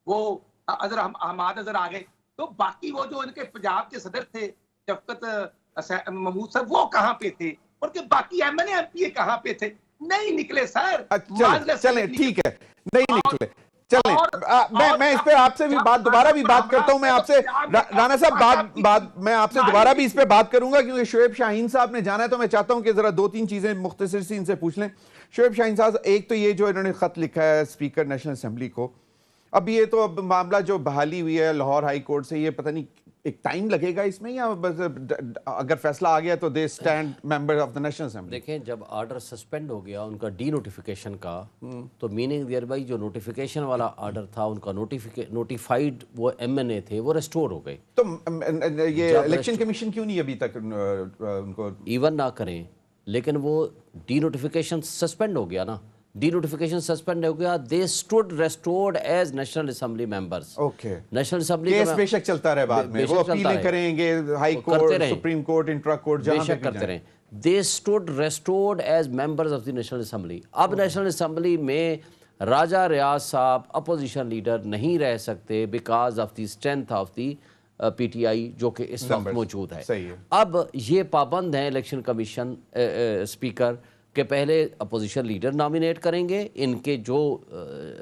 वो अजहर अहमद अजहर आ गए, तो बाकी वो जो इनके पंजाब के सदर थे शफकत महमूद साहब, वो कहां पे थे? उनके बाकी एमएनए एमपीए कहां पे थे? नहीं निकले सर। चले ठीक है, नहीं निकले, चले। मैं इस पे आपसे भी दोबारा भी बात करता हूं। मैं आपसे राणा साहब, मैं आपसे दोबारा भी इस पे बात करूंगा, क्योंकि शुएब शाहीन साहब ने जाना है, तो मैं चाहता हूं कि जरा 2-3 चीजें मुख्तसर सी इनसे पूछ लें। शुएब शाहीन साहब, एक तो ये जो इन्होंने खत लिखा है स्पीकर नेशनल असेंबली को, अब ये तो अब मामला जो बहाली हुई है लाहौर हाई कोर्ट से, ये पता नहीं एक टाइम लगेगा इसमें, या बस अगर फैसला आ गया तो they stand member of the National assembly? देखें, जब ऑर्डर सस्पेंड हो गया उनका डी नोटिफिकेशन का, तो मीनिंग देयर बाई जो नोटिफिकेशन वाला ऑर्डर था उनका नोटिफाइड वो एमएनए थे, वो रेस्टोर हो गए। तो ये इलेक्शन कमीशन क्यों नहीं अभी तक उनको इवन ना करें? लेकिन वो डी नोटिफिकेशन सस्पेंड हो गया ना, डी नोटिफिकेशन सस्पेंड हो गया, they stood restored as National Assembly members. Okay, National Assembly case बेशक चलता रहे, बाद में वो अपीलें करेंगे, High Court, Supreme Court, intra court, जहां बेशक करते रहे। They stood restored as members of the National Assembly. अब नेशनल असेंबली में राजा रियाज साहब अपोजिशन लीडर नहीं रह सकते because of the strength of the PTI जो कि इस वक्त मौजूद है। अब ये पाबंद है इलेक्शन कमीशन स्पीकर के पहले अपोजिशन लीडर नॉमिनेट करेंगे, इनके जो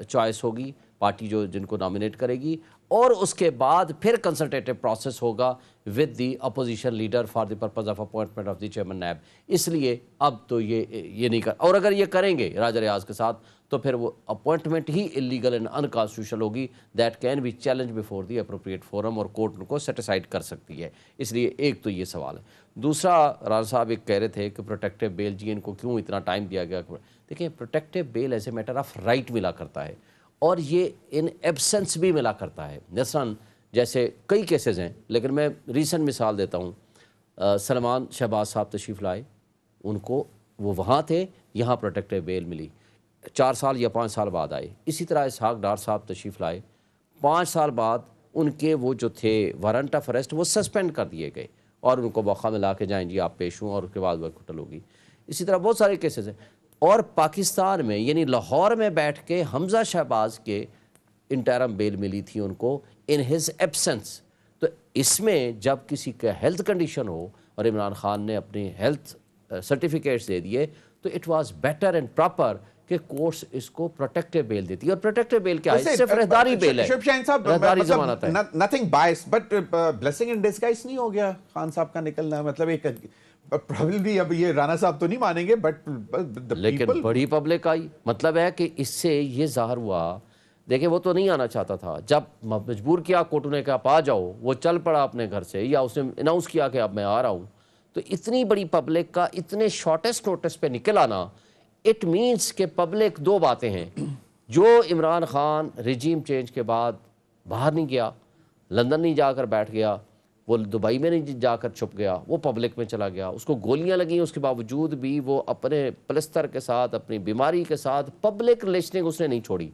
चॉइस होगी पार्टी जो जिनको नॉमिनेट करेगी, और उसके बाद फिर कंसल्टेटिव प्रोसेस होगा with the opposition leader for the purpose of appointment of the chairman NAB. इसलिए अब तो ये नहीं कर, और अगर ये करेंगे राजा रियाज के साथ, तो फिर वो अपॉइंटमेंट ही इलीगल एंड अनकॉन्स्टिट्यूशनल होगी, that can be challenge before the appropriate forum, और कोर्ट उनको सेटिसाइड कर सकती है। इसलिए एक तो ये सवाल है। दूसरा, राणा साहब एक कह रहे थे कि प्रोटेक्टिव बेल, जी इनको क्यों इतना टाइम दिया गया? देखिए, protective bail as a matter of right मिला करता है, और ये इन एब्सेंस भी मिला करता है। मसलन जैसे कई केसेस हैं, लेकिन मैं रीसेंट मिसाल देता हूँ। सलमान शहबाज साहब तशरीफ़ लाए, उनको वो वहाँ थे, यहाँ प्रोटेक्टिव बेल मिली, 4 साल या 5 साल बाद आए। इसी तरह इसहाक डार साहब तशरीफ़ लाए, 5 साल बाद उनके वो जो थे वारंट ऑफ अरेस्ट वो सस्पेंड कर दिए गए, और उनको मौका मिला के जाएँ जी आप पेश हों, और उसके बाद वह कुटल होगी। इसी तरह बहुत सारे केसेस हैं। और पाकिस्तान में, यानी लाहौर में बैठ के हमजा शहबाज के इंटरम बेल मिली थी उनको इन हिज एब्सेंस। तो इसमें जब किसी का हेल्थ कंडीशन हो और इमरान खान ने अपने हेल्थ सर्टिफिकेट्स दे दिए, तो it was better and proper कि कोर्ट्स इसको प्रोटेक्टिव बेल देती है। और प्रोटेक्टिव बेल क्या है? सिर्फ रहदारी बेल है, रहदारी जमानत है। Nothing bias, but blessing in disguise नहीं हो गया खान साहब का निकलना? मतलब एक प्रॉब्लली, अब ये राणा साहब तो नहीं मानेंगे, बट लेकिन बड़ी पब्लिक आई। मतलब है कि इससे ये जाहिर हुआ, देखिए वो तो नहीं आना चाहता था, जब मजबूर किया कोर्ट ने कहा आप आ जाओ, वो चल पड़ा अपने घर से, या उसने अनाउंस किया कि अब मैं आ रहा हूँ। तो इतनी बड़ी पब्लिक का इतने शॉर्टेस्ट नोटिस पे निकल आना, इट मीन्स के पब्लिक दो बातें हैं। जो इमरान खान रिजीम चेंज के बाद बाहर नहीं गया, लंदन नहीं जाकर बैठ गया, वो दुबई में नहीं जाकर छुप गया, वो पब्लिक में चला गया, उसको गोलियां लगी, उसके बावजूद भी वो अपने प्लस्तर के साथ, अपनी बीमारी के साथ पब्लिक रिलेशनिंग उसने नहीं छोड़ी।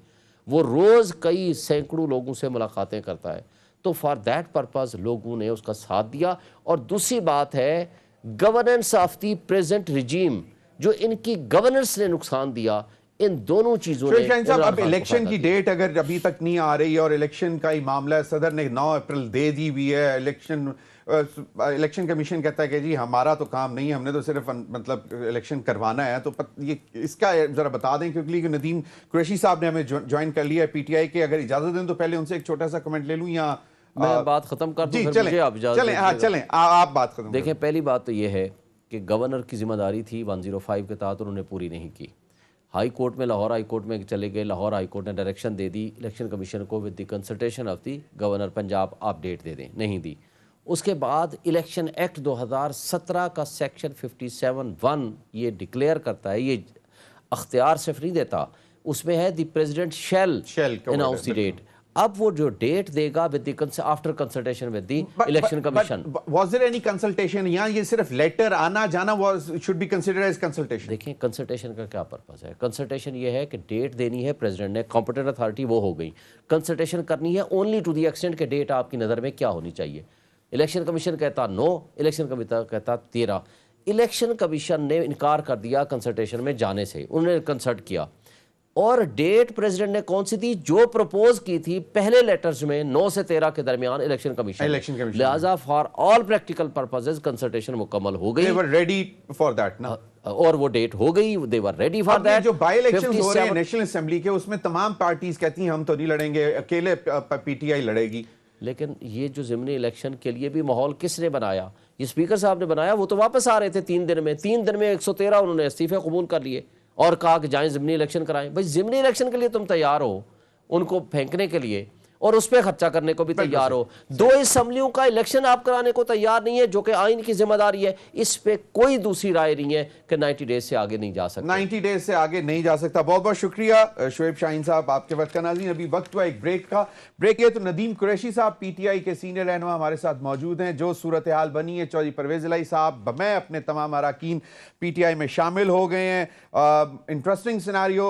वो रोज़ कई सैकड़ों लोगों से मुलाकातें करता है। तो फॉर दैट पर्पज़ लोगों ने उसका साथ दिया। और दूसरी बात है governance of the present regime, जो इनकी गवर्नेंस ने नुकसान दिया, इन दोनों चीजों ने। साहब, अब इलेक्शन की डेट अगर अभी तक नहीं आ रही और इलेक्शन का ही मामला है, सदर ने 9 अप्रैल दे दी हुई है, इलेक्शन कमीशन कहता है कि जी हमारा तो काम नहीं है, हमने तो सिर्फ मतलब इलेक्शन करवाना है। तो ये इसका जरा बता दें, क्योंकि नदीम कुरैशी साहब ने हमें ज्वाइन कर लिया है पीटीआई के। अगर इजाजत दें तो पहले उनसे एक छोटा सा कमेंट ले लूं या मैं बात खत्म कर दूं? चलें आप बात खत्म देखें। पहली बात तो ये है कि गवर्नर की जिम्मेदारी थी 105 के तहत, उन्होंने पूरी नहीं की। हाई कोर्ट में, लाहौर हाई कोर्ट में चले गए, लाहौर हाई कोर्ट ने डायरेक्शन दे दी इलेक्शन कमीशन को with the consultation of the governor Punjab, आप डेट दे दें, नहीं दी। उसके बाद इलेक्शन एक्ट 2017 का सेक्शन 57(1) ये डिक्लेयर करता है, ये अख्तियार सिर्फ नहीं देता, उसमें है the president shall announce the date. अब वो जो डेट देगा with after consultation with the Election Commission. Was there any consultation, या ये सिर्फ लेटर आना जाना was should be considered as consultation? देखिए कंसल्टेशन का क्या पर्पस है। कंसल्टेशन ये है कि डेट देनी है प्रेसिडेंट ने, कॉम्पिटेंट अथॉरिटी वो हो गई। कंसल्टेशन करनी है ओनली टू द एक्सटेंट के डेट आपकी नज़र में क्या होनी चाहिए। इलेक्शन कमीशन कहता 9, इलेक्शन कमीशन कहता 13। इलेक्शन कमीशन ने इनकार कर दिया कंसल्टेशन में जाने से, उन्होंने कंसल्ट किया। और डेट प्रेसिडेंट ने कौन सी थी? जो प्रपोज की थी पहले लेटर्स में 9 से 13 के दरमियान इलेक्शन कमीशन। लिहाजा for all practical purposes consultation मुकम्मल हो गई। They were ready for that ना? और वो डेट हो गई, दे वर रेडी फॉर दैट। जो बाई इलेक्शन हो रहे हैं नेशनल असेंबली के, उसमें तमाम पार्टीज कहती हैं हम तो नहीं लड़ेंगे, अकेले पीटीआई लड़ेगी। लेकिन ये जो ज़िमनी इलेक्शन के लिए भी माहौल किसने बनाया? ये स्पीकर साहब ने बनाया। वो तो वापस आ रहे थे 3 दिन में, 3 दिन में 113 उन्होंने इस्तीफे कबूल कर लिए और कहा कि जाएं ज़िमनी इलेक्शन कराएं। भाई ज़िमनी इलेक्शन के लिए तुम तैयार हो, उनको फेंकने के लिए और उस पर खर्चा करने को भी तैयार हो। 2 असम्बलियों का इलेक्शन आप कराने को तैयार नहीं है, जो कि आइन की जिम्मेदारी है। इस पे कोई दूसरी राय नहीं है कि 90 डेज से आगे नहीं जा सकता। 90 डेज से आगे नहीं जा सकता। बहुत बहुत शुक्रिया शुएब शाहीन साहब आपके वक्त का। नाज़रीन, अभी वक्त हुआ एक ब्रेक का। ब्रेक ये तो नदीम कुरैशी साहब पीटीआई के सीनियर रहनुमा हमारे साथ मौजूद हैं। जो सूरत हाल बनी है, चौधरी परवेज इलाही साहब मैं अपने तमाम अरकान पीटीआई में शामिल हो गए हैं। इंटरेस्टिंग सिनारियो,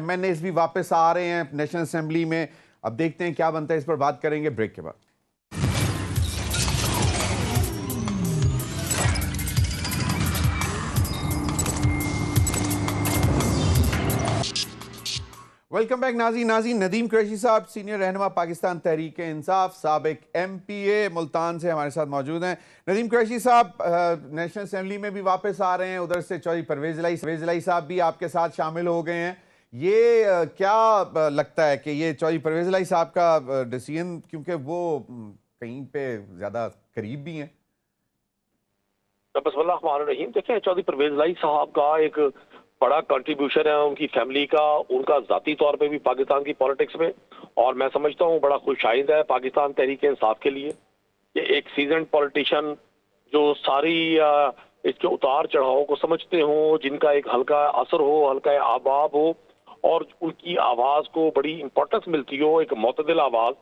MNAs भी वापस आ रहे हैं नेशनल असेंबली में। अब देखते हैं क्या बनता है, इस पर बात करेंगे ब्रेक के बाद। वेलकम बैक नाज़रीन। नदीम कुरैशी साहब सीनियर रहनुमा पाकिस्तान तहरीक इंसाफ, साबिक MPA मुल्तान से हमारे साथ मौजूद हैं। नदीम कुरैशी साहब नेशनल असेंबली में भी वापस आ रहे हैं, उधर से चौधरी परवेज इलाही साहब भी आपके साथ शामिल हो गए हैं। ये क्या लगता है कि ये चौधरी परवेज इलाही साहब का डिसीजन, क्योंकि वो कहीं पे ज्यादा करीब भी हैं? बिस्मिल्लाहिर्रहमानिर्रहीम। देखिए, चौधरी परवेज इलाही साहब का एक बड़ा कंट्रीब्यूशन है उनकी फैमिली का, उनका जाती तौर पे भी पाकिस्तान की पॉलिटिक्स में, और मैं समझता हूँ बड़ा खुशाइंद है पाकिस्तान तहरीक इंसाफ के लिए। ये एक सीजन पॉलिटिशियन जो सारी इसके उतार चढ़ाव को समझते हो, जिनका एक हल्का असर हो, हल्का आबाब हो और उनकी आवाज को बड़ी इंपॉर्टेंस मिलती हो, एक मोतदिल आवाज।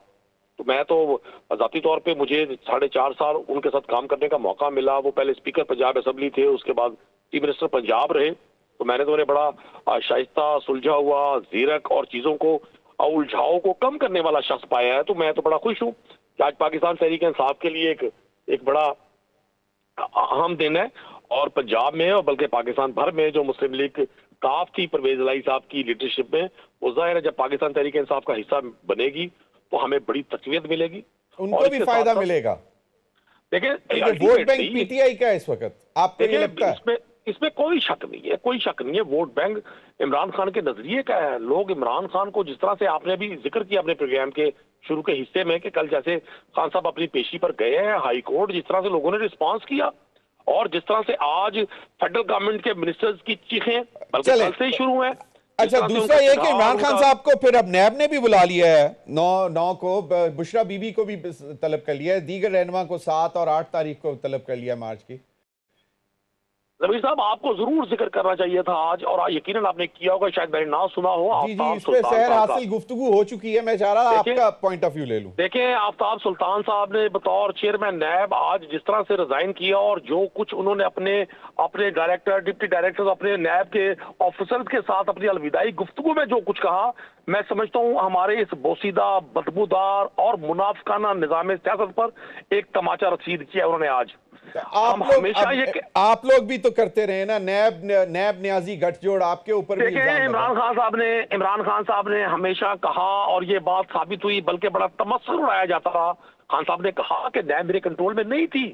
तो मैं तो जाती तौर पे मुझे 4.5 साल उनके साथ काम करने का मौका मिला। वो पहले स्पीकर पंजाब असेंबली थे, उसके बाद चीफ मिनिस्टर पंजाब रहे। तो मैंने तो उन्हें बड़ा शाइस्ता, सुलझा हुआ, जीरक और चीजों को उलझाओ को कम करने वाला शख्स पाया है। तो मैं तो बड़ा खुश हूँ कि आज पाकिस्तान तहरीक इंसाफ के लिए एक बड़ा अहम दिन है। और पंजाब में और बल्कि पाकिस्तान भर में जो मुस्लिम लीग काफ थी परवेज इलाही साहब की लीडरशिप में, वो जाहिर है जब पाकिस्तान तहरीक इंसाफ का हिस्सा बनेगी तो हमें बड़ी तकवीत मिलेगी, उनको भी फायदा मिलेगा। देखिए, वोट बैंक पीटीआई का इस वक्त आपको ये लगता है? इसमें कोई शक नहीं है, कोई शक नहीं है। वोट बैंक इमरान खान के नजरिए का है। लोग इमरान खान को, जिस तरह से आपने भी जिक्र किया अपने प्रोग्राम के शुरू के हिस्से में कि कल जैसे खान साहब अपनी पेशी पर गए हैं हाई कोर्ट, जिस तरह से लोगों ने रिस्पांस किया और जिस तरह से आज फेडरल गवर्नमेंट के मिनिस्टर्स की चीखें बल्कि कल से ही शुरू है। अच्छा, दूसरा ये कि इमरान खान साहब को फिर अब नैब ने भी बुला लिया है 9 को, बुशरा बीबी को भी तलब कर लिया है, दीगर रहनुमा को 7 और 8 तारीख को तलब कर लिया मार्च की। जमीर साहब, आपको जरूर जिक्र करना चाहिए था आज, और यकीनन आपने किया होगा, शायद मैंने ना सुना हो। जी जी, आफ्ताब इस पे सुल्तान सहर साहब का, हासिल गुफ्तगू हो चुकी है, मैं चाह रहा देखिए- आपका पॉइंट ऑफ व्यू ले लूं। देखें, आफ्ताब सुल्तान साहब ने बतौर चेयरमैन नैब आज जिस तरह से रिजाइन किया, और जो कुछ उन्होंने अपने डायरेक्टर, डिप्टी डायरेक्टर, अपने नैब के ऑफिसर्स के साथ अपनी अलविदाई गुफ्तगू में जो कुछ कहा, मैं समझता हूं हमारे इस बोसीदा, बदबूदार और मुनाफिकाना निजाम सियासत पर एक तमाचा रसीद किया उन्होंने आज। हम हमेशा ये आप लोग भी तो करते रहे ना, नैब न्याजी गठजोड़, आपके ऊपर भी देखें, इल्जाम इमरान खान साहब ने हमेशा कहा, और ये बात साबित हुई, बल्कि बड़ा तमस्सुर उड़ाया जाता रहा। खान साहब ने कहा कि नैब मेरे कंट्रोल में नहीं थी,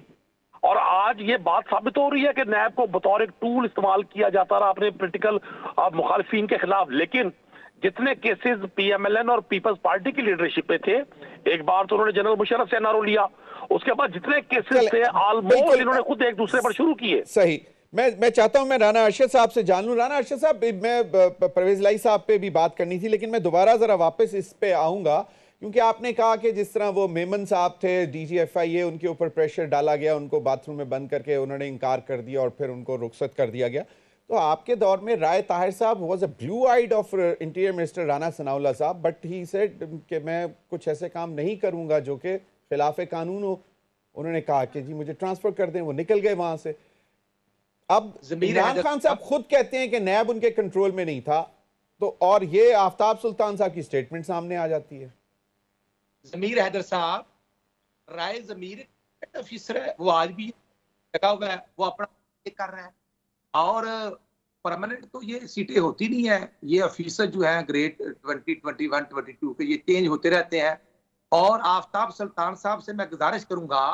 और आज ये बात साबित हो रही है कि नैब को बतौर एक टूल इस्तेमाल किया जाता रहा अपने पॉलिटिकल मुखालिफिन के खिलाफ। लेकिन जितने केसेस पीएमएलएन और पीपल्स पार्टी की लीडरशिप पे थे, एक बार तो उन्होंने जनरल मुशर्रफ से एनआरओ लिया, उसके बाद जितने केसेस थे ऑलमोस्ट इन्होंने खुद एक दूसरे पर शुरू किए। सही। मैं चाहता हूं मैं राना अरशद साहब से जान लूं। राना अरशद साहब, मैं परवेज लाई साहब पे भी बात करनी थी, लेकिन मैं दोबारा जरा वापस इस पे आऊंगा, क्योंकि आपने कहा कि जिस तरह वो मेमन साहब थे DGFIA, उनके ऊपर प्रेशर डाला गया, उनको बाथरूम में बंद करके उन्होंने इनकार कर दिया और फिर उनको रुखसत कर दिया गया। तो आपके दौर में राय ताहिर साहब was a blue eyed of interior minister Rana Sanaullah साहब, बट ही सेड कि मैं कुछ ऐसे काम नहीं करूंगा जो कि खिलाफ कानून हो। उन्होंने कहा कि जी मुझे ट्रांसफर कर दें, वो निकल गए वहां से। अब इमरान खान साहब खुद कहते हैं कि नैब उनके कंट्रोल में नहीं था, तो और ये आफ्ताब सुल्तान साहब की स्टेटमेंट सामने आ जाती है। जमीर हैदर साहब, राय जमीर ऑफिसर है, वो आज भी लगा हुआ है, वो अपना कर रहा है, और परमानेंट तो ये सीटें होती नहीं है, ये ऑफिसर जो है ग्रेड 20, 21, 22 के ये चेंज होते रहते हैं। और आफ्ताब सुल्तान साहब से मैं गुजारिश करूंगा,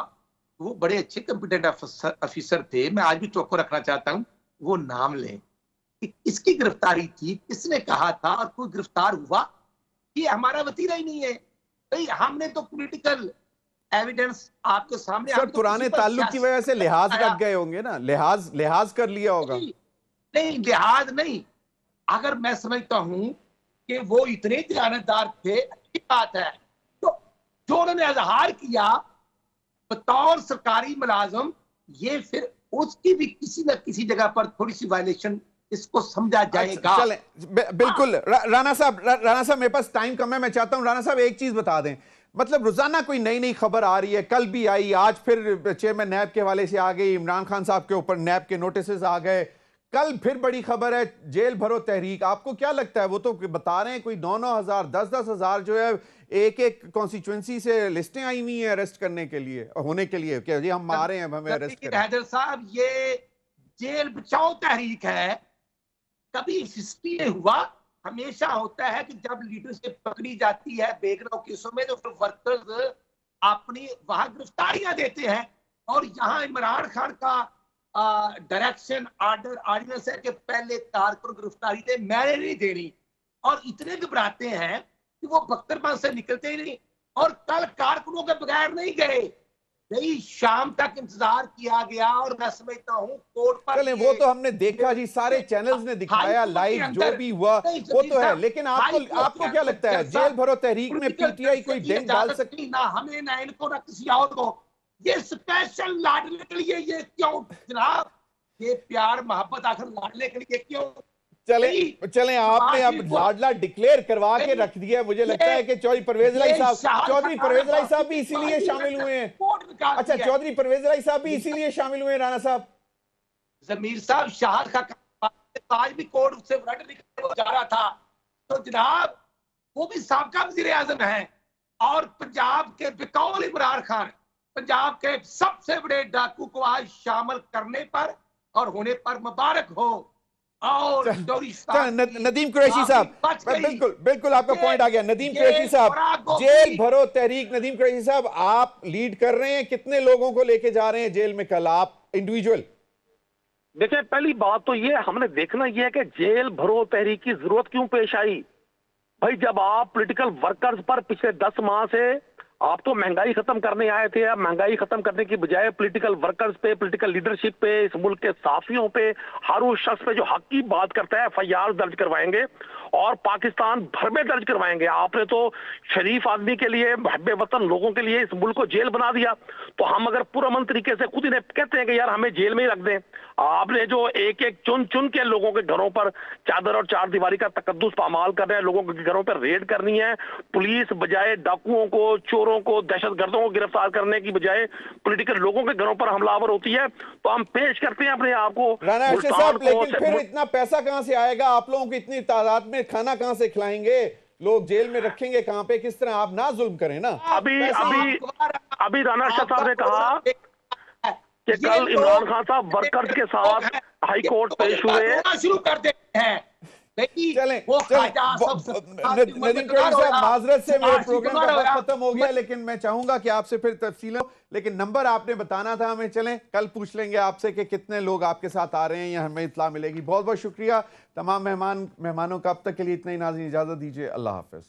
वो बड़े अच्छे कंपिटेंट ऑफिसर थे, मैं आज भी चौको रखना चाहता हूं, वो नाम लें कि किसकी गिरफ्तारी थी, किसने कहा था, और कोई गिरफ्तार हुआ, ये हमारा वतीरा ही नहीं है भाई। हमने तो पॉलिटिकल एविडेंस आपके सामने, सर पुराने ताल्लुक की वजह से लिहाज रख गए होंगे ना, लिहाज कर लिया होगा। नहीं, लिहाज नहीं, अगर मैं समझता हूं कि वो इतने दयानतदार थे, अच्छी बात है, तो जो उन्होंने इजहार किया बतौर सरकारी मुलाजम, ये फिर उसकी भी किसी न किसी जगह पर थोड़ी सी वायलेशन इसको समझा जाएगा। चलें, बिल्कुल। राना साहब मेरे पास टाइम कम है, मैं चाहता हूं राना साहब एक चीज बता दें, मतलब रोजाना कोई नई खबर आ रही है, कल भी आई, आज फिर चेयरमैन नैब के हवाले से आ गई, इमरान खान साहब के ऊपर नैब के नोटिस आ गए, कल फिर बड़ी खबर है जेल भरो तहरीक। आपको क्या लगता है, वो तो बता रहे हैं कोई 9-9 हजार, 10-10 हजार जो है एक कॉन्स्टिट्यूएंसी से लिस्टें आई हुई हैं अरेस्ट करने के लिए, होने के लिए, कि जी हम मारे हैं, हमें अरेस्ट करें। हैदर साहब, ये जेल बचाओ तहरीक है, कभी हिस्ट्री में हुआ, हमेशा होता है कि जब लीडरशिप पकड़ी जाती है बेगनाव केसों में, तो फिर वर्कर्स अपनी वहां गिरफ्तारियां देते हैं, और यहाँ इमरान खान का डायरेक्शन ऑर्डर ऑर्डिनेंस है कि पहले कारकुन गिरफ्तारी दे, मैंने नहीं देनी, और इतने घबराते हैं कि वो बख्तरबाद से निकलते ही नहीं, और कल कारकुनों के बगैर नहीं गए, नहीं शाम तक इंतजार किया गया, और मैं समझता हूँ कोर्ट पर चलें, वो तो हमने देखा जी, सारे चैनल्स ने दिखाया लाइव जो भी हुआ वो तो है, लेकिन आपको क्या लगता है जेल भरो तहरीक में पीटीआई कोई डेंट डाल सकती? ना हमें, ना इनको, ना किसी और को, ये स्पेशल लाडले के लिए ये क्यों जनाब, ये प्यार मोहब्बत आखिर लाडले के लिए क्यों? चलें आपने अब लाडला डिक्लेयर करवा के रख दिया, मुझे लगता है कि चौधरी परवेज लाई साहब भी इसीलिए शामिल हुए हैं। अच्छा, चौधरी परवेज लाई साहब भी इसीलिए शामिल हुए हैं। राना साहब, जमीर साहब, शाह का आज भी कोर्ट से वर्ड निकल जा रहा था, तो जनाब वो भी साबका वज़ीर आज़म है, और पंजाब के बिकौल इमरान खान, पंजाब के सबसे बड़े डाकू को आज शामिल करने पर और होने पर मुबारक हो। और नदीम कुरैशी साहब, बिल्कुल आपका पॉइंट आ गया। नदीम कुरैशी साहब, जेल भरो तहरीक, नदीम कुरैशी साहब आप लीड कर रहे हैं, कितने लोगों को लेके जा रहे हैं जेल में कल आप इंडिविजुअल? देखिए, पहली बात तो ये हमने देखना यह है कि जेल भरो तहरीक की जरूरत क्यों पेश आई। भाई, जब आप पॉलिटिकल वर्कर्स पर पिछले 10 माह से आप तो महंगाई खत्म करने आए थे, अब महंगाई खत्म करने की बजाय पॉलिटिकल वर्कर्स पे, पॉलिटिकल लीडरशिप पे, इस मुल्क के साफियों पे, हर उस शख्स पे जो हक की बात करता है FIR दर्ज करवाएंगे, और पाकिस्तान भर में दर्ज करवाएंगे। आपने तो शरीफ आदमी के लिए, महबे वतन लोगों के लिए इस मुल्क को जेल बना दिया, तो हम अगर पुरअमन तरीके से खुद इन्हें कहते हैं कि यार हमें जेल में ही रख दें। आपने जो एक एक चुन चुन के लोगों के घरों पर चादर और चार दीवारी का तकद्दुस पामाल कर रहे हैं, लोगों के घरों पर रेड करनी है। पुलिस बजाय डाकुओं को, चोरों को, दहशतगर्दों को गिरफ्तार करने की बजाय पॉलिटिकल लोगों के घरों पर हमलावर होती है। तो हम पेश करते हैं अपने आप को राना अरशद साहब, लेकिन फिर इतना पैसा कहां से आएगा? आप लोगों को इतनी तादाद में खाना कहां से खिलाएंगे? लोग जेल में रखेंगे कहां पे? किस तरह? आप ना जुल्म करें ना। अभी राना अरशद साहब ने कहा कि कल इमरान खान साहब वर्कर्स के साथ हाई कोर्ट पेश हुए। शुरू कर देते हैं। चलें, नदीम साहब, माजरत से मेरे प्रोग्राम का वक्त खत्म हो गया, लेकिन मैं चाहूंगा कि आपसे फिर तफसील हो, लेकिन नंबर आपने बताना था हमें। चलें, कल पूछ लेंगे आपसे कि कितने लोग आपके साथ आ रहे हैं, या हमें इत्तला मिलेगी। बहुत बहुत शुक्रिया तमाम मेहमानों का। अब तक के लिए इतना ही। नाज़रीन, इजाजत दीजिए। अल्लाह हाफिज।